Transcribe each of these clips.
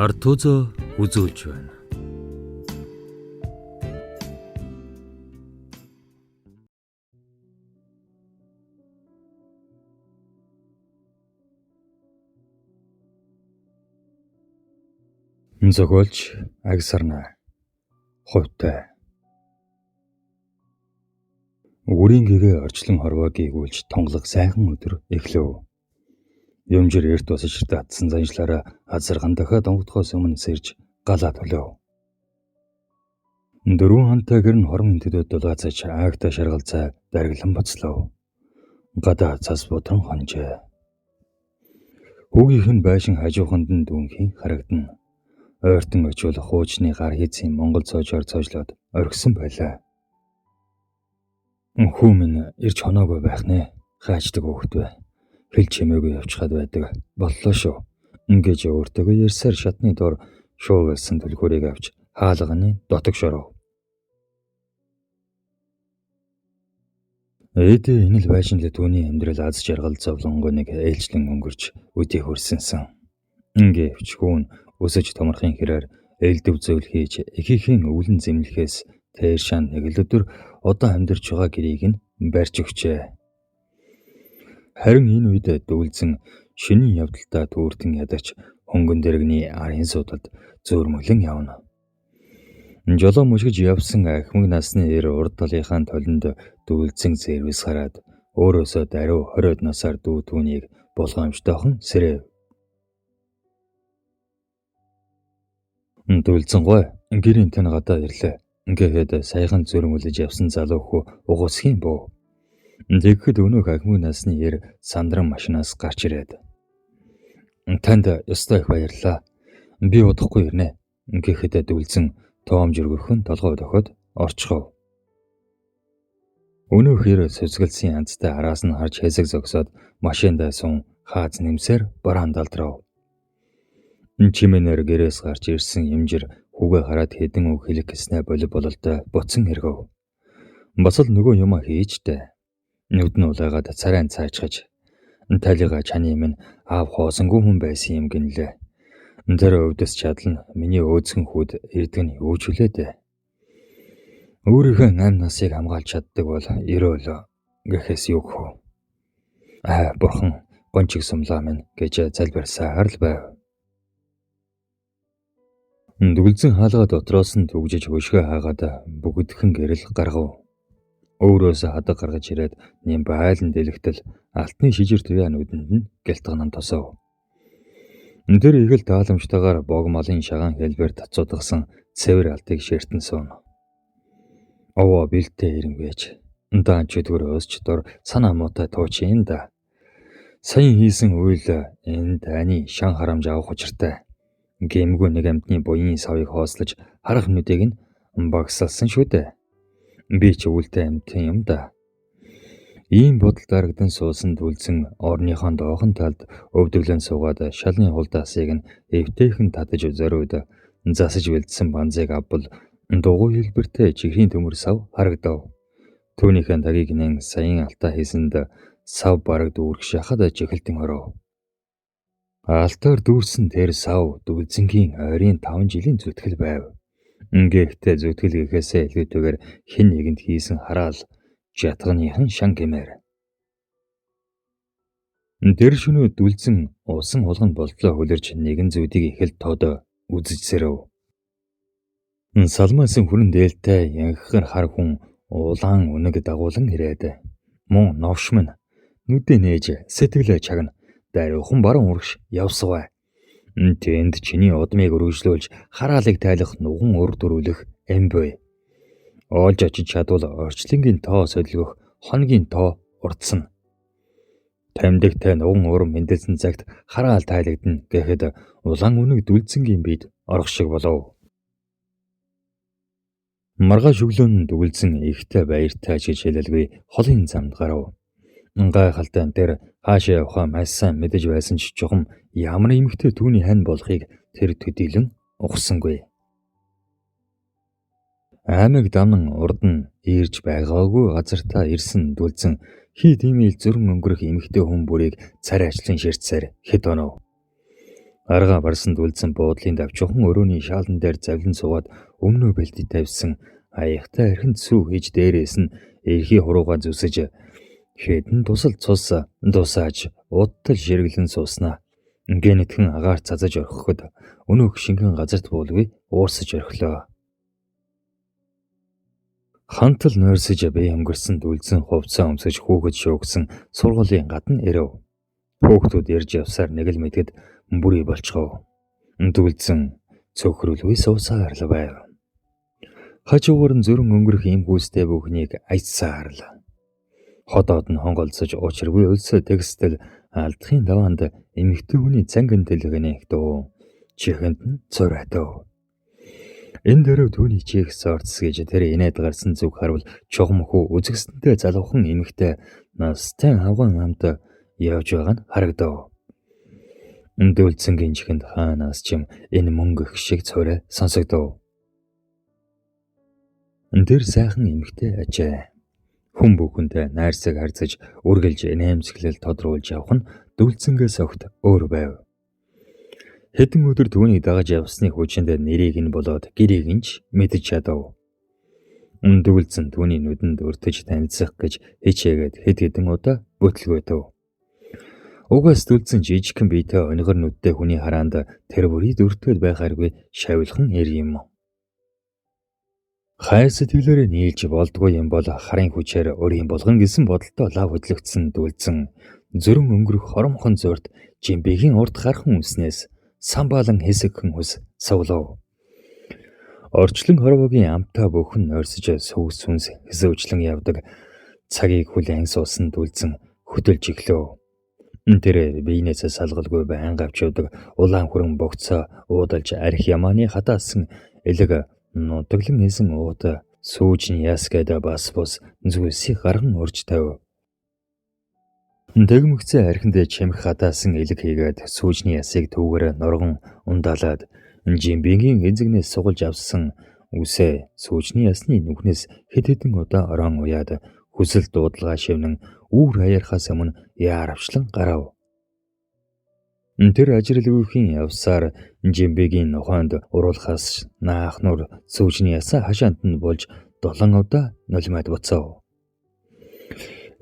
Артузо үзүүлж байна. Зохиолч Агсарна. Хувьтай. Үрийн гэгээ орчлон хорвоо гүйгүүлж тонглох сайхан өдөр эхлэв. Юмжир эрт босож татсан заншлаараа азарган дахиад онгодохоос өмнө сэрж галаа төлөв. Дөрвөн хантай гэр нь хорон энтэдэд дулаацажаагта шаргалцаа дарглан боцлоо. Гадаа цас бутран хонжээ. Хүүгийнх нь байшин хажууханд нь дүүнхийн харагдана. Ойртон очвол хуучны гар хийцэн Монгол цоожоор цоожлоод орхисон байлаа. Хүү минь ирж хоноогүй байх нэ. Хаачдаг хөөхт бай. Хэл чимээгүй явчихад байдаг. Боллоо шүү. Ингэж өөртөөгөө ярьсаар шатны дор шуугилсан түлхүүрийг авч хаалганы дотог шоров. Ээдээ энэ л байшин л түүний амьдрал аз жаргал зовлонгоныг ээлжлэн өнгөрч үдээ хөрсөнсөн. Ингээвч хүүн өсөж томорхын хэрээр ээлдэв зөвл хийж эхийнхээ өвлөн зэмлэхээс тэр шан нэг л өдөр одоо амьдарч байгаа гэрийг нь барьж өгчээ. Харин энэ үед дүүлзэн шөнийн явдалдаа түүртэн ядарч хөнгөн дэргэний арын суудалд зөөрмөглөн явна. Жолоо мушгиж явсан ахмаг насны эр урд талынхаа толинд дүүлзэн зэрвэс хараад өөрөөсөө даруй 20-од насаар дүү түүнийг болгоомжтойхон сэрэв. Дүүлзэн гой гэрийн тань гадаа ирлээ. Ингээд саяхан зөрмөлж явсан залуу хүү угуусхийн бөө. Тэгэхэд өнөөх ахмаг насны эр сандран машинаас гарч ирээд. Танд ёстой их баярлаа. Би удахгүй ирнэ. Гэхэд дүүлзэн тоомж өргөхөн толгой дохоод орчихов. Өнөөх эр сүсгэлсэн янзтай араас нь харж хэсэг зогсоод машиндаа сун хааз нэмсээр бараанд алдрав. Чимэнэр гэрээс гарч ирсэн юмжир хүүгээ хараад хэдэн үг хэлэх гэснээ бололтой буцсан эргөв. Бас л нөгөө юм хийжтэй. Нүд нь улайгаад царайн цаачгаж талига чаны минь аав хоосонгүй хүн байсан юм гинлээ. Тэр өвдөс чадлан миний өөцгөн хүүд эрдэг нь юу ч үлээдэ. Өөрийнхөө амь насыг хамгаалж чаддаг бол ерөөл гэхээс юу гэх вэ? Бурхан гончиг сумлаа минь гэж залбирсаар л байв. Дүүлзэн хаалгаа дотроос нь түгжиж хөшгөө хаагаад бүгдхэн гэрэл гаргав. Өөрөөсөө хадаг гаргаж ирээд нэм байлан дэлгэтэл алтны шижир туяа нүдэнд нь гэлтгнан тосов. Тэр игэл тааламжтайгаар бог малын шагаан хэлбэр тацуудгсан цэвэр алтыг ширтэн сууна. Овоо бэлтээ ирэнгэж. Даан чөтгөр өсч дор санаа муутай туучин да. Саян хийсэн үйл энэ таны шан харамж авах учиртай. Гэмгүй нэг амтны буян савыг хоослож харах нүдийг нь багсалсан шүү дээ. Би ч өвөлтэй амтын юм да. Ийм бодол дарагдан суусан дүүлзэн орныхон доохон талд өвдөглөн суугаад шалны хулдаасыг нь эвтэйхэн татаж зориуд засаж бэлдсэн банзыг авбал дугуй хэлбэртэй чихрийн төмөр сав харагдав. Түүнийхэн тагийг нэн саяын алтаа хийсэнд сав бараг дүүрэх шахад чихэлтэн оров. Алтаар дүүрсэн тэр сав дүүлзэнгийн ойрын 5 жилийн зүтгэл байв. Гэхдээ зүтгэл гэхээсээ илүүтэйгээр хэн нэгэнд хийсэн хараал жатганыхан шан гэмээр. Тэр шөнөө дүүлзэн усан хулган болтлоо хөлөрж нэгэн зүүдийг их л тод үзэж сэрэв. Салмаасан хүрэн дээлтэй янхахар хар хүн улаан үнэг дагуулan ирээд мөн новш минь нүдэ нээж сэтгэлээ чагна. Даруйхан баруун урагш явсгай. Тэнд чиний удмыг өргөжлүүлж хараалыг тайлах нуган өр дөрүүлэх эмбэй. Олж очиж чадвал орчлонгийн тоо солигох хоногийн тоо урдсан. Тамдигтай нуган өр мэндэлсэн цагт хараал тайлагдана гэхэд улаан үнэг дүүлзэнгийн бид орох шиг болов. Маргааш өглөөн дүүлзэн ихтэй баяртай гэж хэлэлгүй холын замд гарав. Гайхалтай тэр хаашаа явахаа маш сайн мэдэж байсан ч жохом ямар эмэгтэй түүний хань болохыг тэр төдийлөн ухсангүй. Аймаг дамнан урд нь ирж байгаагүй газартаа ирсэн дүүлзэн хий тиймэл зөрөн өнгөрөх эмэгтэй хүн бүрийг царай ажлын ширтсээр хэд онов. Арга барсанд үлдсэн буудлын давчхан өрөөний шаалан дээр завлан суугаад өмнөө бэлдэж тавьсан аяхтай архинд сүү хийж дээрээс нь эрхий хурууга зүсэж хэдэн тусал цус дусааж удтал ширгэлэн сууснаа. Гэнэтхэн агаар цазаж орхиход өнөөх шингэн газарт буулгүй уурсаж орхилоо. Хантал нойрсож бие өнгөрсөн дүлзэн хувцас өмсөж хүүхэд шуугсан сургуулийн гадна ирэв. Хүүхдүүд ярьж явсаар нэг л мэдгэд бүрий болчихов. Дүлзэн цөхрөлгүй суусаар л байв. Хажуугаар нь зөрөн өнгөрөх ийм гүйцтэй бүхнийг айцсаар л. Ходоод нь хонголцож учиргүй өлсө тегстэл алдахын даваанд эмэгтэй хүний цанган дэлгэнэх дөө. Чихэнд нь цорайтав. Энэ дөрөв түүний чих сорц гэж тэр инээд гарсан зүг харвал чухам хүү үзэгсэнтэй залуухан эмэгтэй настай авган амт явж байгаа нь харагдав. Дүлцэнгийн чихэнд хаанаас ч юм энэ мөнгө их шиг цорой сонсогдов. Тэр сайхан эмэгтэй ажээ. Хүн бүхэндээ найрсаг харьцаж үргэлж нэмсгэлэл тодруулж явах нь дүлцэнгээс огт өөр байв. Хэдэн өдөр түүнийг дагаж явсны хүчинд нэрийг нь болоод гэрийг нь ч мэдж чадав. Дүлцэн түүний нүдэнд өртөж танилцах гэж хичээгээд хэд хэдэн удаа бүтлгөөдөв. Угаас дүлцэн жижигхэн биетэй онигор нүдтэй хүний хараанд тэр бүрий дүртээд байхааргүй шавилхан ир юм. Хайр сэтгэлээрээ нийлж болдгоо юм бол харын хүчээр өөрийн болгон гэсэн бодолтой лав хөдлөгдсөн дүлцэн зөрөн өнгөрөх хоромхон зурт жимбигийн урд гархан үснээс самбаалан хэсэгхэн хүс сувлав. Орчлон хорвогийн амтаа бүхэн нойрсож сүнс хэсөвчлэн явдаг цагийг хүлээн суусан дүлцэн хөдөлж иглөө. Тэр биенээсээ салгалгүй байнга авч явдаг улаан хүрэн богцоо уудалж арх ямааны хатаасан элэг нутаглан эсэн ууд сүүжин ясгээд бас бус зүйлсийг гарган урж тавь. Дэгмэгцээ архинд чимх хатаасан элэг хийгээд сүүжний ясыг түүгээр норгон ундаалаад жимбигийн эзэгнээс сугалж авсан үсээ сүүжний ясны нүхнээс хэд хэдэн удаа орон уяад хүсэл дуудлагаа шивнэн үүр хаяархаас өмнө яаравчлан гарав. Тэр ажирлгүйхийн явсаар жимбигийн нохоонд уруулахаас наахнуур сүүжний ясаа хашаанд нь болж 7 удаа нулимад буцав.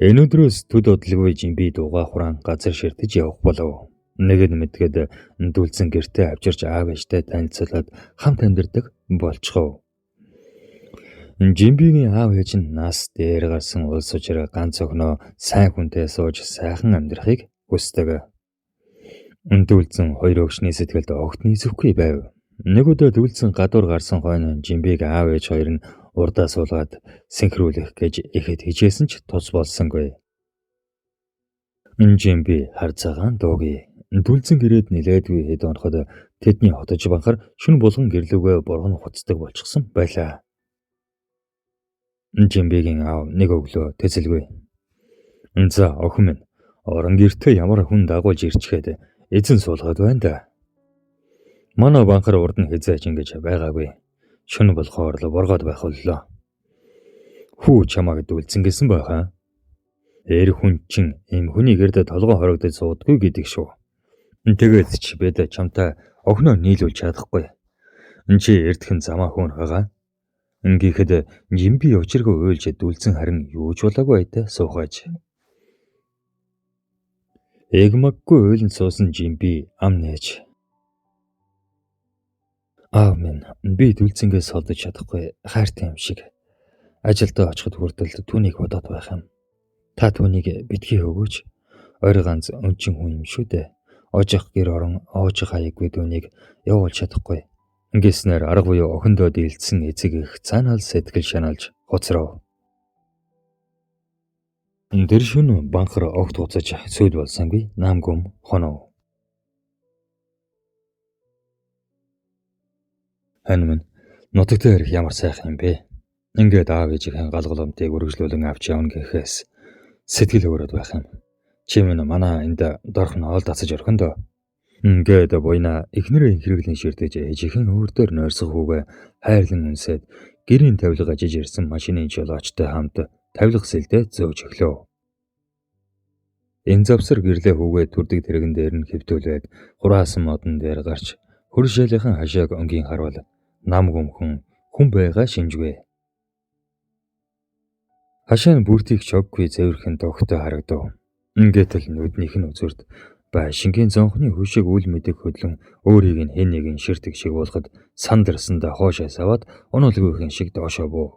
Энэ өдрөөс төд одлоггүй жимби дууга хураан газар ширтэж явах болов. Нэг нь мэдгээд дүлцэн гэртээ авчирч аав ээжтэй танилцуулаад хамт амьдардаг болчихов. Жимбигийн аав ээж нь нас дээр гарсан улс учраа ганц охиноо сайн хүнтэй сууж сайхан амьдрахыг хүсдэг. Дүлцэн хоёр өгшний сэтгэлд огт нийцэхгүй байв. Нэг удаа дүлцэн гадуур гарсан хойно жимбиг аав ээж хоёр нь урдаа суулгаад синхруулах гэж ихэд хичээсэн ч тус болсонгүй. Жимби хар цагаан дуугүй. Дүлцэн гэрээд нилээдгүй хэд оноход тэдний хотож банхаар шүн булган гэрлүүгээ боргон хуцдаг болчихсон байлаа. Жимбигийн аав нэг өглөө тэцэлгүй. За охин минь орон гэртээ ямар хүн дагуулж ирчгээд эзэн суулгаад байна да. Манай банхар урд нь хязаач ингэж байгаагүй. Шүн болохоор л боргоод байх боллоо. Хүү чамаг дүлцэн гэсэн байхаа. Эр хүн чин ийм хүний гэрд толгой хорогдож суудгүй гэдэг шүү. Тэгээд ч бид чамтай охиноо нийлүүлж чадахгүй. Чи эрдхэн замаа хөөн хагаа. Ингэхэд жимби учиргүй уйлж дүлцэн харин юу ч болоогүй айтай суухаач. Эгмаггүй уйлан суусан жимби ам нээж. Аав минь би дүлцэнгээс холдож чадахгүй хайртай юм шиг. Ажилдаа очиход хүртэл түүнийг бодоод байх юм. Та түүнийг битгий өгөөч. Ойр ганц өнчин хүн юм шүү дээ. Ожих гэр орон оожих хаяггүй түүнийг явуулж чадахгүй. Ингэснээр арга буюу охиндоо дийлдсэн эцэг их цаанал сэтгэл шаналж хоцров. Тэр шөнө банхар огт хуцаж сүйд болсонгүй наамгүм хонов. Хань минь нутаг дээр ямар сайхан юм бэ? Ингээд аав ээжийн галгаламтыг үргэлжлүүлэн авч явна гэхээс сэтгэл өөрөд байх юм. Чи минь манай энд дорхон оол дацаж орхиндоо. Ингээд буйна эхнэрээ хэрэглэн ширтэж ээжийн өөр дээр нойрсох хүүгээ хайрлан үнсээд гэрийн тавилга ажиж ирсэн машины жолоочтой хамт тавилга сэлдээ зөөж өглөө. Энэ завсар гэрлээ хүүгээ түрдэг тэрэгэн дээр нь хэвтүүлээд хураасан модон дээр гарч хөршөөлийнхэн хашааг өнгийн харвал нам гүмхэн хүн байгаа шинжвэ. Хашаа нь бүртийг чоггүй зэвэрхэн тогтоо харагдав. Ингээд л нүднийх нь үзүрд байшингийн зонхны хөшиг үл мэдэг хөдлөн өөрийг нь хэн нэгэн ширтэг шиг болгоход сандарсандаа хоошоос аваад онолгүйхэн шиг доошоо буу.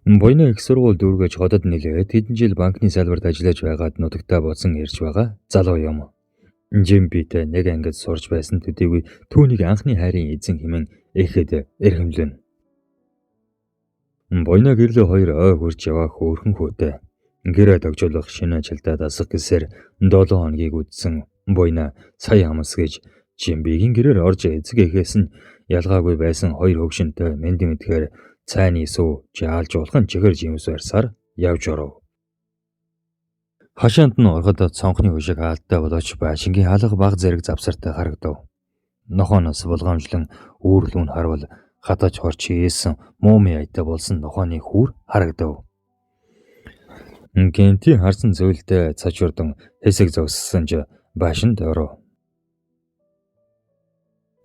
Буйна их сургууль дүүргэж хотод нилээд хэдэн жил банкны салбарт ажиллаж байгаад нутагтаа боцон ирж байгаа залуу юм. Жимбитэй нэг ангид сурж байсан төдийгүй түүнийг анхны хайрын эзэн хэмээн эхэд эрхэмлэн. Буйна гэрлээ хоёр ой хурж яваа хөөрхөн хөөтэй. Гэрээ тогжуулах шинэ ажилдаа дасах гэсээр 7 хоногийг үдсэн буйна сая амс гэж Жимбигийн гэрээр орж эцэг эхээс нь ялгаагүй байсан хоёр хөвгшөнтэй мэд мэдхээр цайны сүү жаалж улхан чихэр жимс барьсаар явж оров. Хашаанд нь ороход цонхны хөшиг хаалттай болооч байшингийн алга баг зэрэг завсартай харагдав. Нохооноос булгамжлан үүрлүүн харвал хатаж хорч ийсэн мууми айтай болсон нохооны хүүр харагдав. Гэнтийн харсан зүйлдээ цачурдан хэсэг зогссон ч байшинд оров.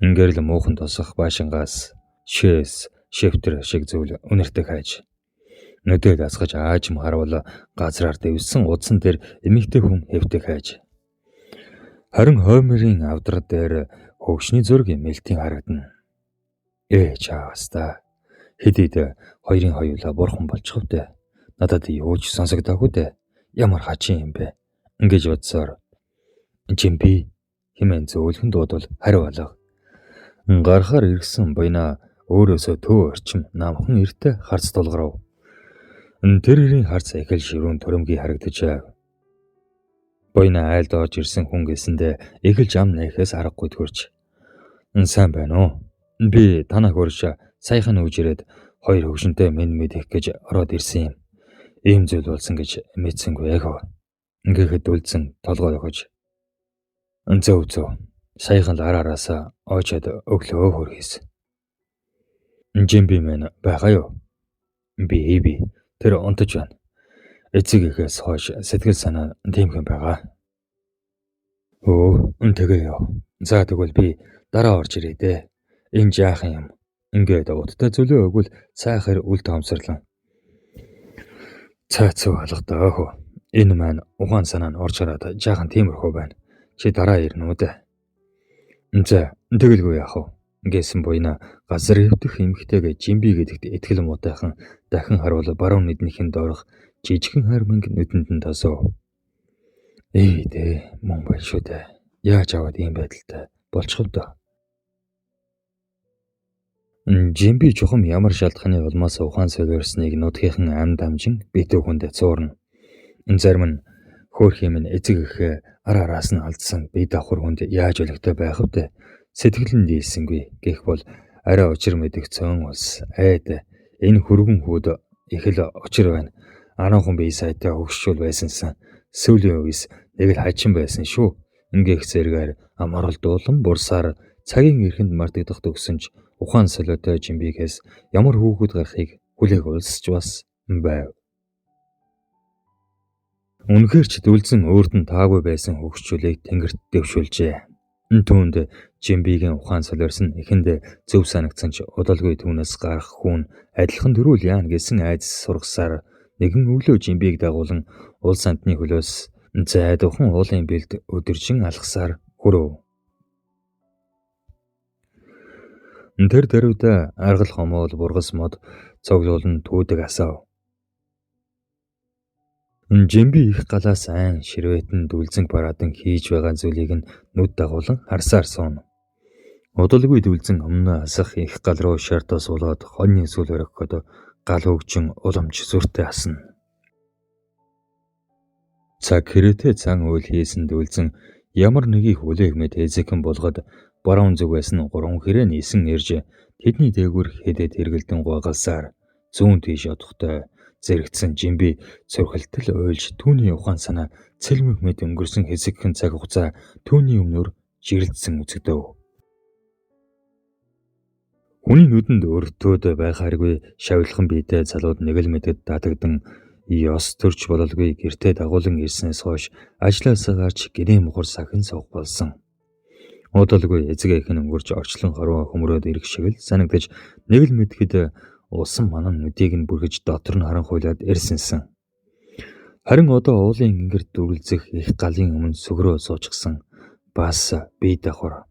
Ингээд л муухан тосох байшингаас шээс шифтер шиг зүйл үнэртэй хайж. Нүдээ дасгаж аажим харвал газраар дэвсэн удсан дээр эмэгтэй хүн хэвтэг хайж. Харин хоймрын авдар дээр хөгшний зураг мэлтийн харагдана. Чаастаа хэдийд хоёрын хоёулаа бурхан болчихвдээ. Надад юу ч сонсогдоогүй дээ. Ямар хачин юм бэ? Ингэж бодсоор Жимби хэмээн зөөлхөн дуудвал хариу алга. Гарахаар ирсэн буйна өөрөөсөө төв орчим намхан эртээ харц тулгарав. Тэрийн харц эхэл ширүүн төрөмгий харагдаж байв. Буйна айлд орж ирсэн хүн гэсэндээ эхэлж ам нэхээс аргагүй төрж. Сайн байна уу? Би танаа хурж саяхан үж ирээд хоёр хөвшөнтэй мэд их гэж ороод ирсэн юм. Ийм зүйл болсон гэж мэдсэнгүй яхав. Ингээд үлдсэн толгой өгөж. Зөв. Саяхан л араараасаа очоод өглөө хөргийс. Жимби мэн байгаа юу? Би тэр онтож байна. Эцэг эхээс хойш сэтгэл санаа тиймхэн байгаа. Тэгээ яв. За тэгвэл би дараа орж ирээ дээ. Энэ жаахан юм. Ингээд удаа зөлөө өгвөл цаахаар үл тоомсорлон. Цаацуу алгадаа хөө. Энэ маань ухаан санаа нь орж хараад жаахан тиймэрхүү байна. Чи дараа ирнэ үү дээ. За тэгэлгүй яах вэ? Гэсэн буйна газар хөвдөх эмхтэйгээ Жимби гэдэгт итгэл муудайхан дахин харуул баруун нүднийхэн доорх жижигхэн харминг нүдэнд нь тосов. Дээ мөн байна шүү дээ. Яаж аваад ийм байдалтай болчихв доо. Жимби чухам ямар шалтгааны улмаас ухаан солиорсныг нутгийнхан амд амжин битүү хүнд цуурна. Зарим нь хөөрхийн минь эцэг эхээ араараас нь алдсан бие давхар хүнд яаж өлегтэй байх вэ? Сэтгэл нь дийлсэнгүй. Гэх бол арай учир мэдэх цөөн улс айд энэ хөргөн хүүд их л учир байна. Анаахан бие сайтай хөгшчүүл байсансан. Сүүлийн үеэс нэг л хачин байсан шүү. Ингээх зэрэгээр амарлдуулан бурсаар цагийн эрхэнд мартагдах төгсөнч ухаан солиотой Жимбигээс ямар хүүхэд гарахыг хүлээх улсч бас байв. Үнэхээр ч дүлзэн өөрт нь таагүй байсан хөгшчүүлийг тэнгэрт дэвшүүлжээ. Түүнд Жимбигийн ухаан солиорсон эхэнд зөв санагдсан ч удалгүй түүнээс гарах хүн адилхан дөрүүл яана гэсэн айдас сургасаар нэгэн өглөө Жимбиг дагуулan улс амтны хөлөөс зайдуухан уулын бэлд өдөржин алхасаар хүрв. Тэр даруйда аргал хомоол бургас мод цоглуулн түүдэг асаав. Жимби их галаас айн ширвэтэн дүлзэнг бараадан хийж байгаа зүйлийг нь нүд дагуулan харсаар сууна. Удалгүй дүлзэн өмнө асах их гал руу шартаас болоод хоньны сүл өргөхөд гал хөгжин уламж зүртээ асна. Цаг хэрэгтээ цан үйл хийсэн дүлзэн ямар нэгийг хүлээгмэд эзэгэн болгоод баруун зүг байсан 3 хэрэг нисэн ирж тэдний дээгүүр хэдэд хэргэлдэн гуйгалсаар зүүн тийш одохтой зэрэгцсэн Жимби цорхилтол уйлж түүний ухаан санаа цэлмэг мэд өнгөрсөн хэсэгхэн цаг хугацаа түүний өмнөр жирэлдсэн үзэгдэв. Хүний нүдэнд өртөөд байхааргүй шавилхан биетэй залууд нэг л мэдэд датагдан Ёс төрч бололгүй гэртээ дагуулan ирснээс хойш ажлаасаа гарч гэрээ мухар сахин суух болсон. Удалгүй эцэг эх нь өнгөрч орчлон хорвоо хөмрөөд ирэх шиг л санагдаж нэг л мэдхэд усан манан нүдийг нь бүргэж дотор нь харанхуйлаад ирсэнсэн. Харин одоо уулын ингэрд дүрлзэх их галын өмнө сүгрөө суучихсан бас бие давхар.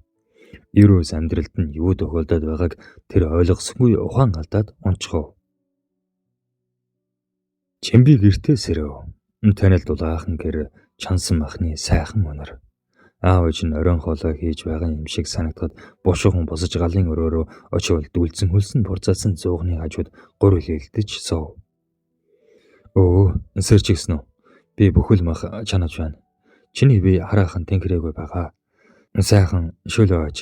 Ерөөс амьдралд нь юу тохиолдоод байгааг тэр ойлгосонгүй ухаан алдаад унчхав. Чимби гэртээ сэрв. Танилд улаахан гэр чансан махны сайхан өнөр. Аав ээж нь оройн хоолой хийж байгаа юм шиг санагдахад бушуухан босож галын өрөөрөө очивол дүлцэн хөлсөн бурцаасан зуугны хажууд гур хилэлдэж суув. Өө, сэрчигсэн үү? Би бүхэл мах чанаж байна. Чиний бие хараахан тэнхрээгүй байгаа. Сайхан шөлөө аж.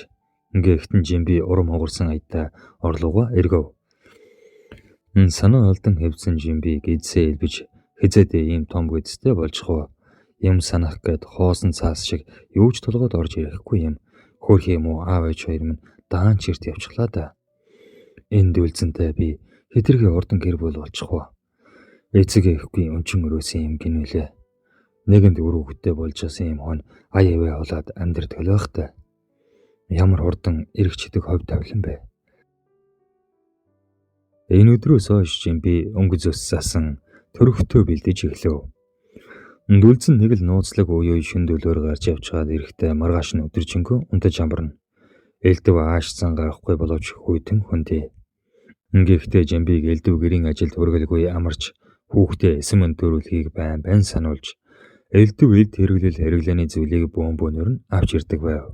Ингээхтэн Жимби урам хугарсан аятаа орлууга эргөв. Санаа алдан хэвсэн Жимби гидсээ элбэж хизээдээ ийм том гидстэй болчихоо. Юм санах гээд хоосон цаас шиг юу ч толгойд орж ирэхгүй юм. Хөөх юм уу аав ээж хоёр минь даан чирт явчихлаа да. Энэ дүлцэнтэй би хэтэрхий урдан гэр бүл болчихоо. Эцэг эхгүй өнчин өрөөсөн юм гинүүлээ. Нэгэнд өрөвгөттэй болж асан юм хон аяавэ болоод амьдр төлөөхтэй. Ямар хурдан эргчдэг ховь тавилан бэ. Энэ өдрөөс хойш Жимби өнгөзөөс засан төрөвтөө бэлдэж эхлэв. Дүлцэн нэг л нууцлаг уяа шөндөлөөр гарч явчихад эрэхтэй маргааш нь өдөржингөө унтаж амарна. Элдв аашсан гарахгүй боловч хүйтэн хүндээ. Ингээхдээ Жимбиг элдв гэрийн ажилд хүргэлгүй амарч хүүхдээ эсэм төрүүлэхийг байн байн сануулж элдв эд хэрэглэл хэрэглээний зүйлийг бөөнбөөнөр нь авч ирдэг байв.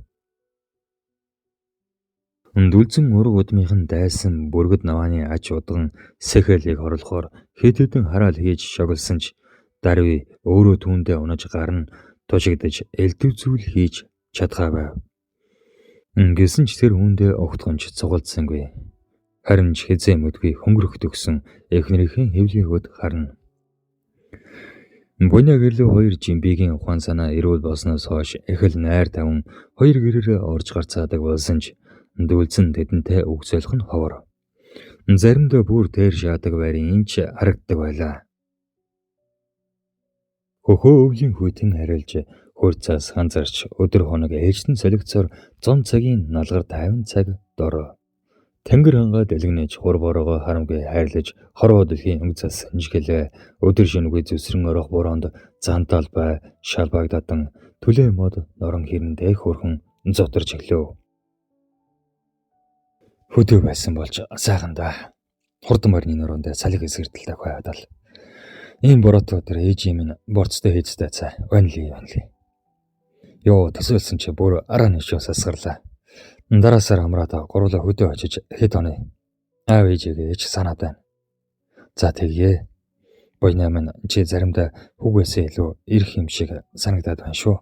Дүлцэн ураг удмынхан дайсан бүргэд навааны ач удган сэхэлийг хорлохоор хэд хэдэн хараал хийж шоглсон ч даруй өөрөө түүндээ унаж гарна тужигдаж элдв зүйл хийж чадхаа байв. Ингэсэн ч тэр үүндээ огтхонч цугалдсангүй. Харин ч хизээ мэдгүй хөнгөрөх төгсөн эхнэрийн хэвлийн хөд харна. Буйна гэрлөө хоёр Жимбигийн ухаан санаа эрүүл болсноос хойш эхэл найр таван хоёр гэрээрээ орж гарцаадаг болсон ч Дүлцэн тэдэнтэй үг солих нь ховор. Заримдаа бүр дээр шаадаг байрын инч харагддаг байлаа. Хөхөө өвлийн хүйтэн харилж хурцаас ханзарч өдөр хоног ээлжтэн солигцоор 100 цагийн налгар 50 цаг дороо. Тэнгэр хангаа дэлгэнэж хурбороо харамгүй хайрлаж хорвоо дэлхийн өнгө цас санжгэлээ өдөр шинэгүй зүсрэн орох бороонд зантал бай шалбагдадан төлөө мод норон хэрэндээ хөрхөн зоторч эхлэв. Хөдөө байсан болж сайхан да. Хурдан барны нороонд салхи эсгэрдэлтэй хаваадал. Ийм бороотой өдөр ээжийн минь борцтой хийцтэй цаа. Онли. Йоо төсөөлсөн чи бүр араа нэшөөс асгарлаа. Дараасаар хамраад гурлаа хөдөө очиж хэд оны. Аав ээжигээ ч санаад байна. За тэгье. Буйна минь чи заримдаа хүүгээсээ илүү ирэх юм шиг санагдаад байна шүү.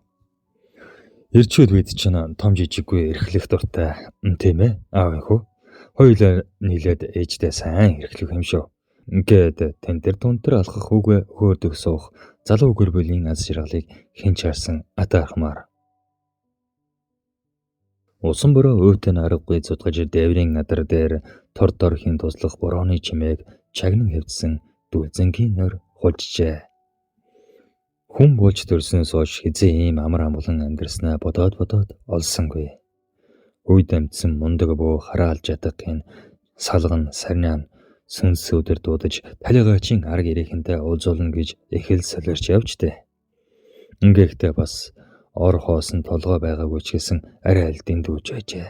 Ирчүүд бид чинь том жижиггүй эрхлэх дуртай. Тийм ээ. Аав хөө. Хоёулаа нийлээд ээжтэй сайн эрхлэх юм шүү. Ингээд тэн дээр тунтар алхах хүүгээ хөөрдөг суух залуу гэр бүлийн аз жаргалыг хэн ч харсан атаархмаар. Усан бороо өөтөн аргагүй цутгаж дээврийн надар дээр тор дорхийн туслах борооны чимээг чагнан хэвдсэн Дүлцэнгийн нойр хулжжээ. Хүн болж төрснөөс хойш хизээ ийм амар амгалан амьдрснаа бодоод олсонгүй. Үйд амьдсан мундаг бөө хараалж ядахын салган сарниан сүнс өдөр дуудаж талигаачийн арга ирээхэнтэй уулзуулна гэж их л солирч явжтэй. Ингээхдээ бас ор хоосон толгой байгаагүй ч гэсэн арай алдын дүүж байжээ.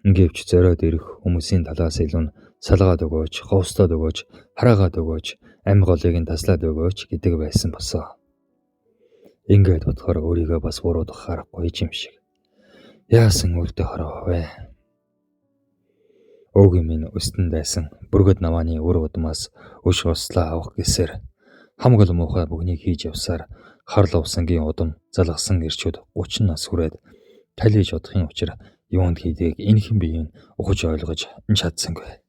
Ингээвч зориод ирэх хүмүүсийн талаас илүү салгаад өгөөч, ховстоод өгөөч, хараагаад өгөөч, амь голыг нь таслаад өгөөч гэдэг байсан босоо. Ингээд бодохоор өөрийгөө бас буруудах харахгүй юм шиг. Яасан үлдээ хороо вэ? Өөгийн минь өстөн дайсан бүргэд навааны өр удмаас өш услаа авах гэсээр хамгал муухай бүгнийг хийж явсаар харлав сангийн удам залгасан ирчүүд 30 нас хүрээд талиж удахын учир юунд хийдэг энэхэн биеийн ухаж ойлгож чадсангүй.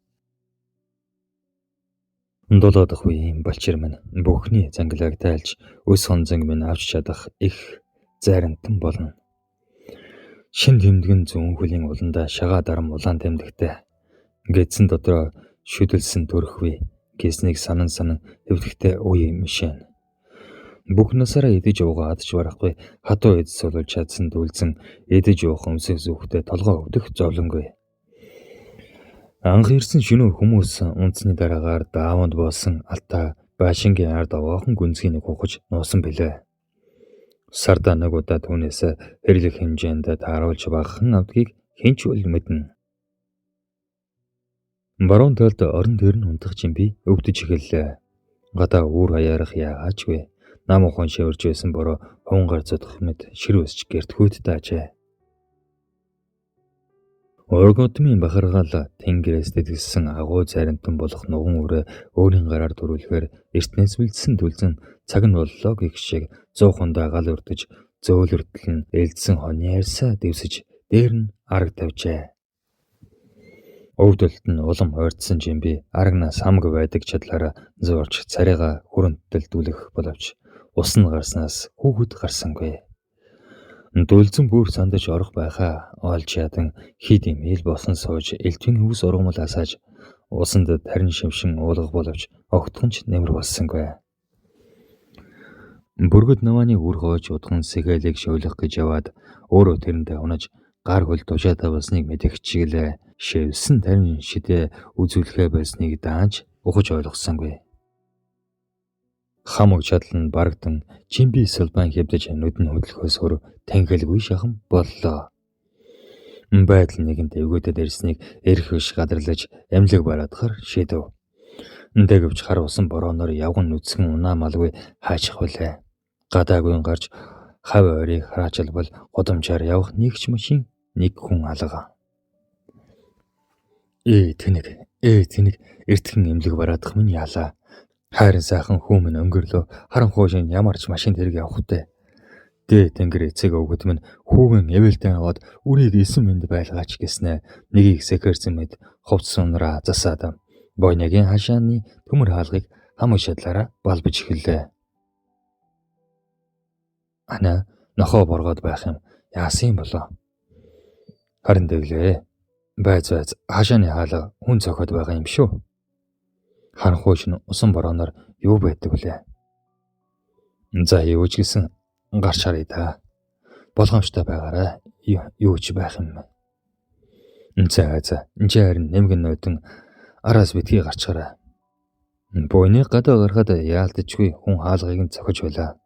Долоодох үеийн балчир минь бүхний зангилааг тайлж өс хонзонг минь авч чадах их зайрантан болно. Шин тэмдгэн зүүн хөлийн уландаа шагаа дарам улаан тэмдэгтэй. Гэдсэн дотроо шүдэлсэн төрхвэ гэснийг санан хэвлэхтэй үе юм шин. Бүх насаараа идэж уугаад ч барахгүй хатуу эд сулуулж чадсан дүүлзэн идэж уух өмсөх зүгтээ толгой өвдөх зовлонгүй. Анх ирсэн шөнө хүмүүс унтсны дараагаар дааванд боосон алтаа баашингийн ард овоохон гүнзгий нэг ухаж нуусан билээ. Сарда нэг удаа түүнээс хэрлэх хэмжээнд тааруулж багахан авдгийг хэн ч үл мэднэ. Баруун талд орон дээр нь унтах жимби өвдөж эхэллээ. Гадаа үүр хаяарах яагаачгүй. Нам ухан шивэрж байсан бороо хуунгаар зодох мэт шир өсч гэртгүүт даажээ. Орготмын бахаргаал тэнгэрээс дэдгсэн агуу заримтан болох нуган үрээ өөрийн гараар дөрвөлөөр эртнээс үлдсэн дүлзэн цаг нь боллоо гэх шиг 100 хундаа гал өрдөж зөөлөртөл нь ээлдсэн хоны арьсаа дэвсэж дээр нь арга тавьжээ. Өвдөлт нь улам ойртсон жимби арагнаас хамаг байдаг чадлаараа зуурч царайгаа хүрэнтэл дүүлэх боловч ус нь гарснаас хүүхэд гарсангүй. Дүлзэн бүр сандаж орох байхаа олж ядан хид имэйл босон сууж элтвийн хөвс ургамал асааж усанд тарин шимшин уулгах боловч огтхонч нэмэр болсонгүй. Бүргэд намааны үр хойч удхан сэгэлийг шөөлөх гэж яваад өөрөө тэрэндээ унаж гар хөл тушаатаа болсныг мэдэх чиглээ шивсэн тарин шидэ үзүүлэхэ байсныг даанч ухаж ойлгосонгүй. Хамаг чадал нь барагдан жимби сулбан хэвдэж нүдэн хөдлөхөөс өөр танхилгүй шахам боллоо. Байдал нэгэнд эвгүүдэд ирснийг эрх биш гадарлаж амьлаг бараадахар шийдэв. Дэгэвч хар усан борооноор явган нүцгэн унаа малгүй хаачих вүлээ. Гадаагүй гарч хав ойрыг хараачилбал годомжаар явах нэг ч машин нэг хүн алга. Тэнэг эртхэн эмнэлэг бараадах минь яалаа. Хайрын сайхан хүүмэн өнгөрлөө харан хуушин ямарч машин тэрэг явахтай. Дэ тэнгэр эцэг өвгөд минь хүүгэн эвэлдэн аваад үрийг 9 минут байлгаач гэснэ. Нэгийг сэхэрсэн мэд хувц сунраа засаад бойныгийн хашааны төмөр хаалгыг хамаг шадлаараа балбиж эхэллээ. Ана нохоо боргоод байх юм яасан болоо. Харин дэглээ. Байц хашааны хаалга хүн цохоод байгаа юм шүү. Харанхуйш нь усан борооноор юу байдаг вүлээ. За юу ч гэсэн гарч харъя та. Болгоомжтой байгаарай. Юу ч байх юм. За энэ харин нэмгэн нойдон араас битгий гарчаарай. Бойны гадаа гарахад яалтчгүй хүн хаалгыг нь цохиж байлаа.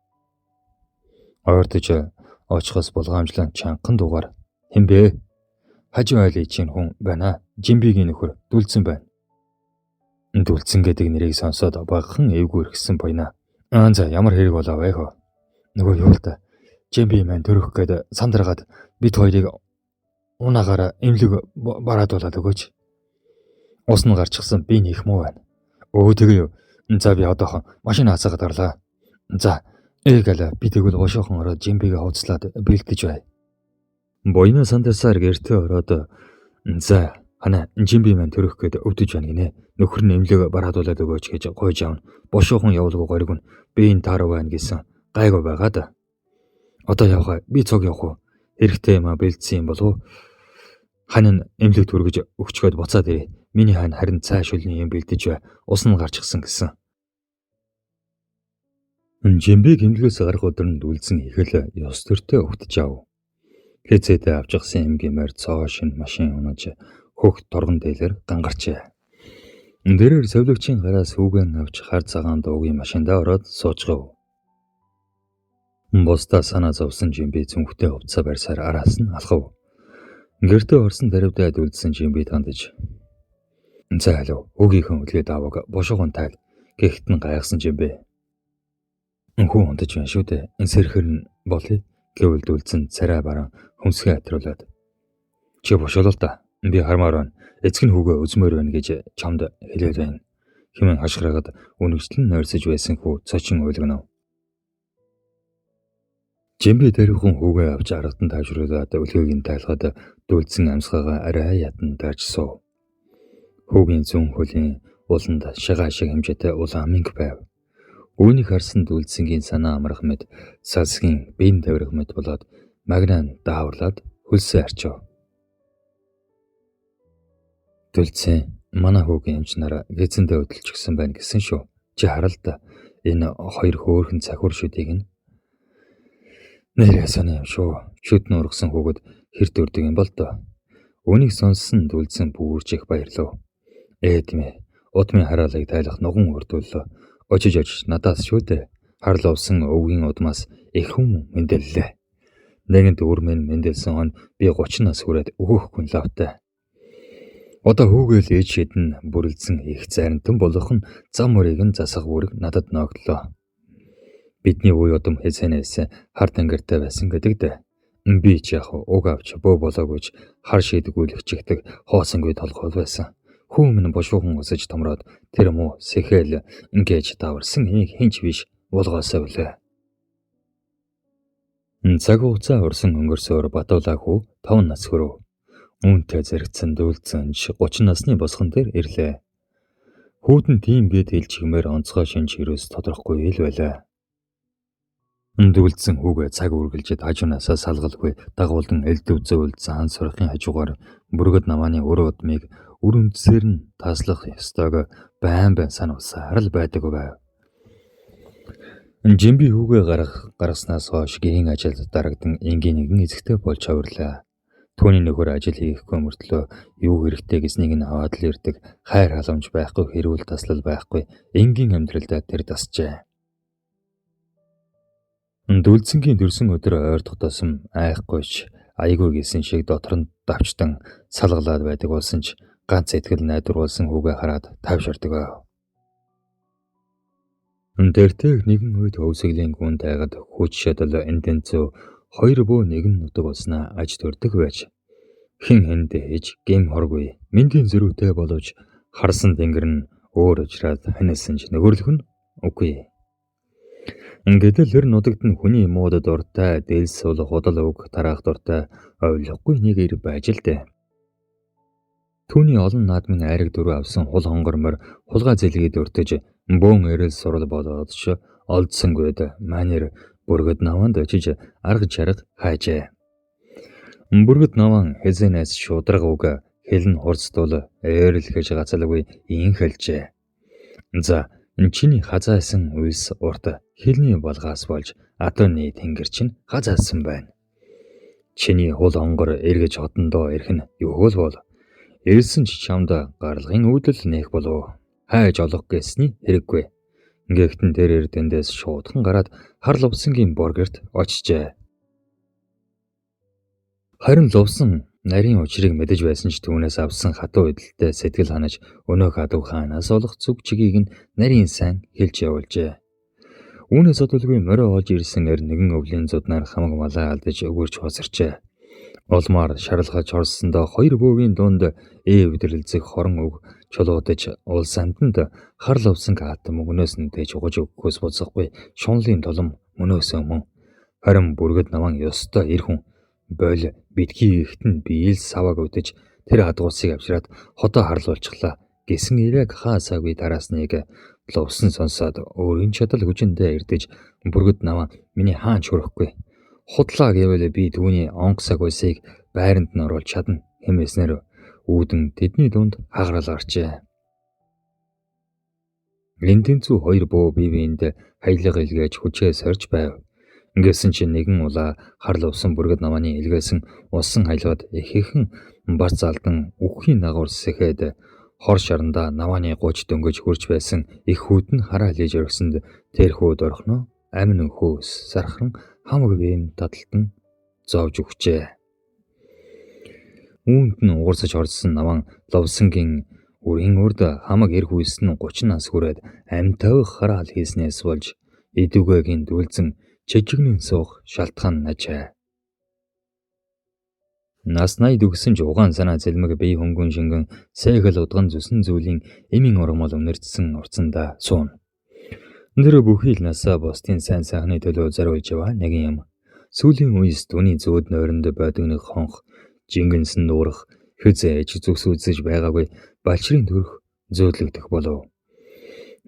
Ойртож очихоос болгоомжлон чанхан дугаар хэмбэ. Хажуу айлын чинь хүн байна. Жимбигийн нөхөр дүлцэн байна. Дүлцэн гэдэг нэрийг сонсоод багахан эвгүй иргсэн бойна. За ямар хэрэг болоо вэ хөө. Нөгөө юу л да. Жимби маань төрөх гээд сандаргаад бид хоёрыг унаагаараа эмнэлэг бараадуулаад өгөөч. Ус нь гарчихсан би нэх муу байна. Тэгээ юу. За би одоохон машин хасаагаад гарлаа. За ээгээл би тэгвэл гошоохон ороод жимбигээ хувцлаад бэлдэж бай. Бойно сандарсаар гэртээ ороод за хана жимби маань төрөх гээд өвдөж байна гинэ. Нөхөр нь эмнэлэг бараадуулаад өгөөч гэж гойж аавна. Бошоохон явуулгүй гориг нь би энэ тааруу байна гэсэн гайгүй байгаад. Одоо явах би цог явах уу? Хэрэгтэй юм бэлдсэн юм болов уу? Хань эмнэлэг төргөж өгчгөөд буцаад ирээ. Миний хань харин цааш үлний юм бэлдэж бай. Ус нь гарчихсан гэсэн. Жимбиг эмнэлгээс гарах өдөр нь дүлзэн ихэл ёс төртөө өгтөж ав. Хэцээдээ авч гсэн эмгийн морь цоо шин машин унаж хөх торгон дээлэр гангарчээ. Дээрэр совлогчийн гараас хүүгэн авч хар цагаан дуугийн машиндаа ороод суучгав. Бусдаа санаа зовсон жимби цүнхтэй хувцас барьсаар араас нь алхав. Гэртээ орсон даривдаа дүлдсэн жимби тандаж. За алуу өгийнхэн үлгээд аваг бошоогон таг гэхэд нь гайхсан жимби. Хүн унтаж байна шүү дээ. Энэ сэрхэр нь болъё гэвэл дүлдсэн царай баран хөмсгөө атруулаад. Чи бошоолоо та. Би хармаар байна. Эцэг нь хүүгээ үзмээр байна гэж чамд хэлээд байна. Хэмээн хашгираад үнэгчлэн нойрсож байсан хүү цочин ойлгоно. Жимби дэрхэн хүүгээ авч аргатан тавшруулаад өлгөөг нь тайлгаад дүлдсэн амсгаагаа арай ятан тааж суув. Хүүгийн зүүн хөлийн уланд шагаа шиг хэмжээтэй улаан аминг байв. Үүнийг харсан дүлдсэнгийн санаа амрах мэд салсгийн бие тавирах мэд болоод магнаа дааварлаад хөлсөө арчив. Дүлдсэн Манай хүүгийн эмчнэр гэзэндээ хөдөлчихсөн байна гэсэн шүү. Чи хараа л да. Энэ хоёр хөөрхөн цахиур шүдийг нь нэрээ сони юм шүү. Шүд нь ургасан хүүхэд хэрд өрдөг юм бол доо. Үүнийг сонссон дүлзэн бүрж их баярлав. Тийм ээ. Удмын хараалыг тайлах нуган өрдүүллөө. Очиж надаас шүү дээ. Харл овсон өвгийн удмаас их хүн мэндэллээ. Нэгэнт өрмэн мэндэлсэн он би 30 нас хүрээд өгөхгүй лавтай. Одоо хүүгээл ээж шидэн бүрэлдсэн их заринтан болох нь зам мөрийг нь засах үүрэг надад ногдлоо. Бидний үе удам хэзэнээс хар тэнгэртэй байсан гэдэг дээ. Би ч яг уг авч бөө болоогүйч хар шийдгүүлэх чигтэг хоосонгүй толгой байсан. Хүү минь бошуухан өсөж томроод тэр муу сэхэл ингэж даварсан хинч биш болгоосоо үлээ. Цаг хугацаа урсан өнгөрсөөр Батуулаа хүү 5 нас хүрв. Үүнтэй зэрэгцэн дүүлцэн 30 насны босгон дээр ирлээ. Хүүдэн тийм гээд хэлчихмээр онцгой шинж юус тодорохгүй ил байлаа. Дүүлцэн хүүгээ цаг үргэлжид хажуунасаа салгалгүй дагуулдан элдв зөөлдсөн хан сурахын хажуугаар бүргэд намааны өр удмыг үр үндсээр нь таслах ёстойг байн сануулсаар л байдаг байв. Жимби хүүгээ гаргаснаас хойш гэрийн ажилд дарагдан энгийн нэгэн эзэгтэй болж хувирлаа. Түүний нөхөр ажил хийхгүй мөртлөө юу хэрэгтэй гэснийг нь аваад л ирдэг. Хайр халамж байхгүй, хэрүүл таслал байхгүй. Энгийн амьдралдаа тэр тасжээ. Дүлцэнгийн төрсөн өдөр ойртох тосом айхгүйч айгүй гэсэн шиг дотор нь давчтан салгалаад байдаг болсон ч ганц итгэл найдварлсан хүүгээ хараад тавширдаг байв. Тэртээ нэгэн үед хөвсглийн гүн тайгаад хүч шадал эндэнцүү 2 бөө нэгэн нутаг болсноо аж төрдөг байж. Хин хэндэ хийж гим хоргүй мэндийн зөрүүтэй боловч харсан тэнгэр нь өөр учраас ханасан ч нөхөрлөх нь үгүй. Ингээд л нутагт нь хүний мууд дуртай дэлс сул худал үг тараах дуртай ойлгохгүй нэг ир байж л дээ. Түүний олон наадмын айраг дөрөв авсан хул хонгормор хулгай зэлгээд өртөж бөөн эрэл сурал болоод ч олдсонгүйд манер бүргэд наванд очиж арга чарга хайжээ. Бүргэд наван хэзэнээс шудраг үг хэлн хурцдуул eerэлхэж гацалгүй ин хэлжээ. За чиний хазаасан үйлс урт хэлний болгоос болж атоны тэнгэр чинь хазаасан байна. Чиний хул хонгор эргэж хотондоо ирэх нь юу бол ирсэн ч чамд гарлагын үүдэл нээх болов. Хайж олох гэсний хэрэггүй. Гэхдээ тэр эрдэндээс шуудхан гараад хар лувсангийн боргерт очижээ. Харин лувсан нарийн учрыг мэдэж байсан ч түүнээс авсан хатуу эдэлтэй сэтгэл ханаж өнөөх хадуу хаанаас олох зүг чигийг нь нарийн сайн хэлж явуулжээ. Үүнээс одолгүй морио олж ирсэн нэгэн өвлийн зуднаар хамаг малаа алдаж өгөрч хосорчээ. Олмаар шарлахаж орсондоо 2 бөөгийн дунд эвдэрэлзэх хорон үг чулуудаж улсанданд хар лувсан хатам өгнөөс нь дэж угаж өгөхөөс буцахгүй шунлын толом мөнөөсөө мөн харин бүргэд наман ёстой ир хүн боль битгий ихтэн биел саваг өдөж тэр хадгуусыг авчираад хотоо харлуулчихлаа гэсэн ирэг хаасаагүй дараасныг лувсан сонсоод өөрийн чадал хүчиндээ ирдэж бүргэд намаа миний хаанч хүрэхгүй худлаа гэвэл би түүний онгосаг усыг байранд нь оруулж чадна хэмээснээр үүдэн тэдний дунд хагарал гарчээ. Линтэнцүү 2 бөө бие биенд хаялга илгээж хүчээ сорж байв. Ингэсэн чинь нэгэн улаа харлуулсан бүргэд намааны илгээсэн усан хаялгад ихэхэн барц алдан үххийн нагуур сэхэд хор шарандаа намааны 30 дөнгөж хурж байсан их хүүд нь хараа лээж өргсөнд тэр хүүд орхно амин хөөс сархан хамаг биеийн таталтан зовж өгчээ. Үүнд нь уурсаж орсон наман ловсангийн үрийн урд хамаг эр хүйс нь 30 нас хүрээд амьтайх хараал хийснээс болж идүгэгийн дүлзэн чижигнэн суух шалтгаан najаа. Нас 80 дүгсэн ч угаан санаа зэлмэг бие хөнгөн шингэн сайхал удган зүсэн зүйлийн эмийн ормол өнөрцсөн урцанда суун. Нэр бүхий л насаа босдын сайн сайхны төлөө зориулж яваа нэгэн юм. Сүүлийн үеэс түүний зөөд нойронд байдаг нэг хонх жингэнсэн дуурах хэзээ ээж зүгс үзэж байгаагүй балчрын төрх зөөдлөгдөх болов.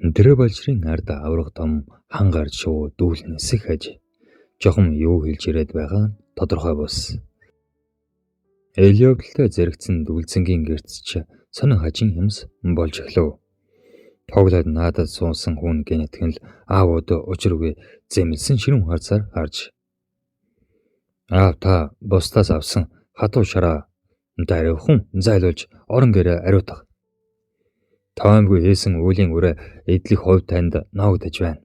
Тэр балчрын ард аврах том хан гарч шуу дүүл нисэх хаж. Жохом юу хэлж ирээд байгаа нь тодорхой бус. Эл явдалтай зэрэгцэн дүлзэнгийн гэртч сонин хажин юмс болж эхлэв. Тоглоод наадад суусан хүн гэнэтхэн л аав өдөө учиргүй зэмлсэн ширүүн харцаар харж аав та бусдаас авсан хатуу шараа даривхан зайлуулж орон гэрээ ариутгах. Тоомгүй хийсэн үеийн үрэ эдлэх хувь танд ноогдож байна.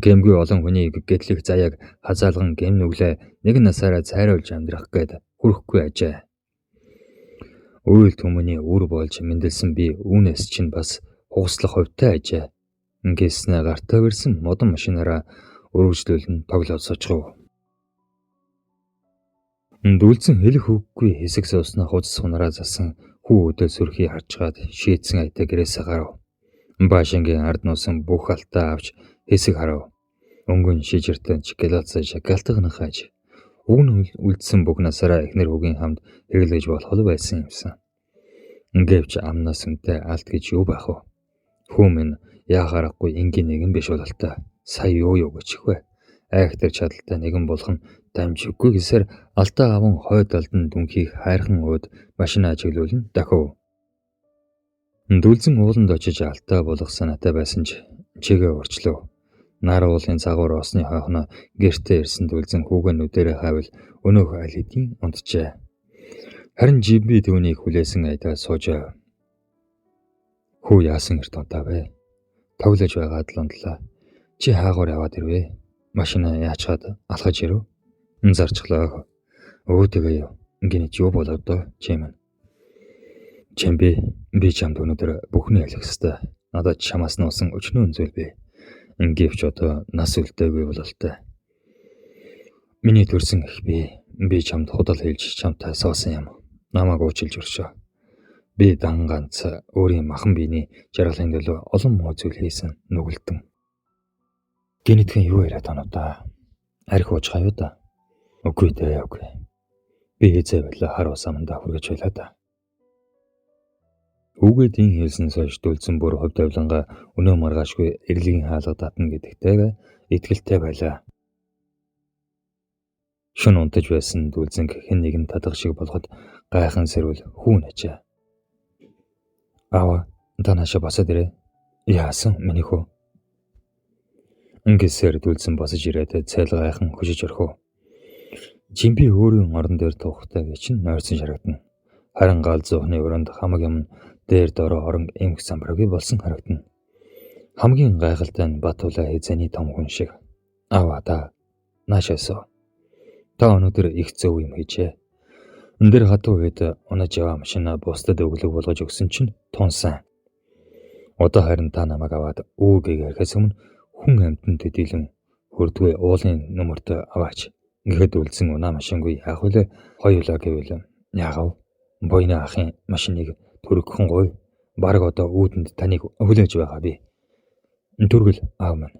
Гэмгүй олон хүнийг гэтлэх заяаг хазаалган гэм нүглээ нэг насаараа цайруулж амьдрах гээд хүрэхгүй ажээ. Үйл түмний үр болж мэндэлсэн би үүнээс чинь бас хугаслах хувьтай ажээ. Ингэснэ гартаа бэрсэн модон машинаараа өргөжлүүлэн тоглоод сочгов. Дүлцэн хэлэх үггүй хэсэг сууснаа хуцас хунараа засан хүү өдөө сүрхий харчгаад шийтсэн айтаа гэрээсээ гарав. Баашингийн ард нуусан бүх алтаа авч хэсэг харав. Өнгөн шижиртэн шоколадсаж галтгах хаж. Өгн үлдсэн бүх насаараа эхнэр хүүгийн хамт хэрэглэж болох л байсан юмсан. Ингээвч амнаас үнтэй алт гэж юу байх вэ? Хүмүн яахаарахгүй ингийн нэгэн биш бололтой. Сая юу гэж вэ? Айхтар чадaltaй нэгэн болгон дамжиггүй гэсээр алтаа аван хойд алдан дүнхийг хайрхан ууд машин ажиглуулан дахив. Дүлзэн ууланд очиж алтаа болгох санаатай байсан ч чигээ урчлав. Нар уулын цагуур осны хойхно гэртээ ирсэн дүлзэн хүүгээ нүдэрээ хавил өнөөх аль хэдийн унтжээ. Харин жимби түүнийг хүлээсэн айдаа суужав. Хүү яасан эрт унтаа вэ? Тоглож байгаад л унтлаа. Чи хаагуур яваад ирвэ? Машина яачаад алхаж ирэв? Зарчлаа. Өөдөгөө юу? Гинэ юу болоод доо чимэн. Чимби би чамд өнөдөр бүхний ялах хэвээр. Надад чамаас нуусан өчнөө зүйл бий. Ингэвч одоо нас үлдээгүй бололтой. Миний төрсөн их би чамд худал хэлж чамтай соосон юм. Намайг уучлж өршөө. Би дан ганц өөрийн махан биений жаргалын төлөө олон муу зүйл хийсэн нүгэлтэн. Гинэтхэн юу яриад байна удаа? Арх ууж хаяа да. Үгүй дээ үгүй. Би хэзээ байлаа хар усамдаа хүргэж байлаа да. Үгээд ин хэлсэн сойж дүлцэн бүр хөв давланга өнөө маргаашгүй эрлэгийн хаалга татна гэдэгтэйгээ итгэлтэй байлаа. Шүн унтаж байсан дүлзэнг хэн нэгэн тадах шиг болгоод гайхан сэрвэл хүүн ажээ. Аава та наашаа босоод ирээ. Яасан миний хөө? Ингэсээр дүлзэн босож ирээд цайл гайхан хөшиж орхив. Жимби өөрийн орон дээр туухтай чинь нойрсон шарагдана. Харин гал зуухны өрөөнд хамаг юм дээр дороо орон эмх самбаргүй болсон харагдана. Хамгийн гайхалтай нь Батулаа хэзээний том хүн шиг. Аава та наашаасаа. Та өнөөдөр их зөв юм хийжээ. Өндөр хатуу үед унаж яваа машина бусдад өглөг болгож өгсөн чинь тунсан. Одоо харин та намайг аваад үүгийг ярихаас өмнө хүн амьтанд төдийлөн хөрдгөө уулын нөмөрт аваач. Ингээд үлдсэн унаа машингүй яах вэ? Хоёулаа гэвэл яагав? Бойны ахын машиныг төрөгхөн гой. Бараг одоо үүдэнд таныг хүлээж байгаа би. Түргэл аав минь.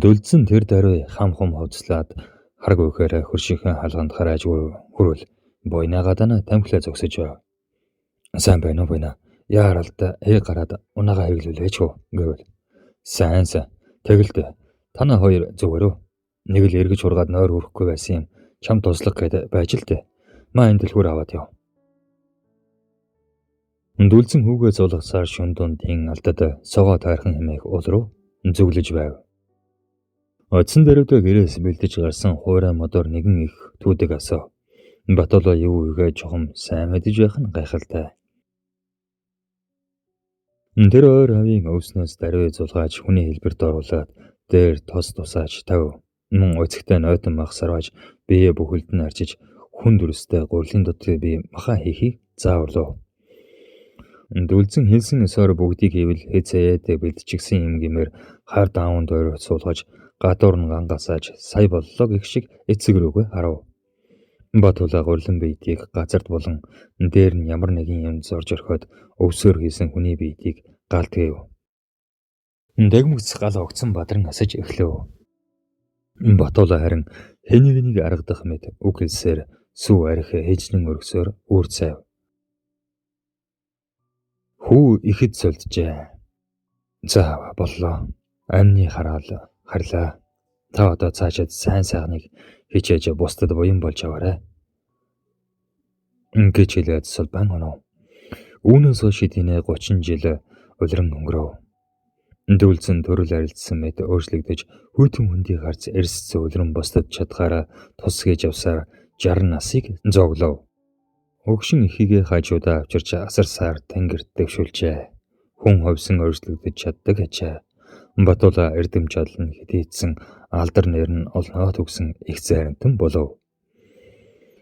Дүлцэн тэр даруй хам хум хувцлаад харг өгөөр хөршийнхээ халганд харааж хүрвэл бойнаагаа дана тамхилаа зогсож байв. Сайн байна уу бойна? Яаралтай гараад унаага хэрэглүүлээч үү гэвэл. Сайн. Тэгэлд танаа хоёр зүгээрөө нэг л эргэж ургаад нойр хүрэхгүй байсан юм. Чам туслах гээд байж л дээ. Маа энэ дэлгүүр аваад яв. Дүлцэн хүүгээ зулгасаар шүн дундын алдад согоо тайрхан хэмээх уул руу зүглэж байв. Одсон дэрвдээ гэрээс бэлдэж гарсан хуурай модоор нэгэн их түүдэг асуу. Батулаа юу үгээ чухам сайн мэдэж байх нь гайхалтай. Тэр ойр хавийн өвснөөс даруй зулгааж хүний хэлбэрт оруулаад дээр тос тусааж тавь. Мөн оцгтой нойтон мах сарваж бие бүхэлд нь арчиж хүн дүрстэй гурлын дотор би маха хийхийг зааварлав. Дүлцэн хэлсэн өсөөр бүгдийг хийвэл хэзээд бэлдчихсэн юм гэмээр хар даавн дойроо суулгаж гадуур нь гангасааж сая боллоо гэх шиг эцэг рүүгээ харав. Батулаа гурлан биетийг газарт болон дээр нь ямар нэгэн юм зорж орхиод өвсөөр хийсэн хүний биетийг галдгээв. Дэгмэгц гал огцон бадран асаж эхлэв. Батулаа харин хэн нэгнийг аргадах мэт үг хэлсээр сүү арх хэжнэн өргсөөр үүрцэв. Хүү ихэд сулджээ. За боллоо. Амны харлаа. Та одоо цаашаад сайн сайхныг хичээж бусдад буян болж аваарай. Ингэж хэлээд Сулбан онов. Үүнээс хойш хэдийнэ 30 жил улиран өнгөрөв. Дүүлсэн төрөл арилцсан мэт өөрчлөгдөж хүйтэн хөндий гарц эрс зөөлрөн босдод чадхаараа тус хийж явсаар 60 насыг зоглов. Өгшин ихийгээ хажуудаа авчирч асар сар тэнгэрт дэвшүүлжээ. Хүн ховсон өөрчлөгдөж чаддаг ажээ. Батула эрдэм чадал нь хитээдсэн алдар нэр нь олноо төгсөн их зайрамтан болов.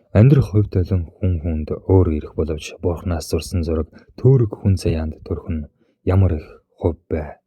Амьдрах хувьд олон хүн хүнд өөр ирэх боловч Бурханаас зурсан зураг төөрөг хүн заяанд төрөх нь ямар их хувь бай.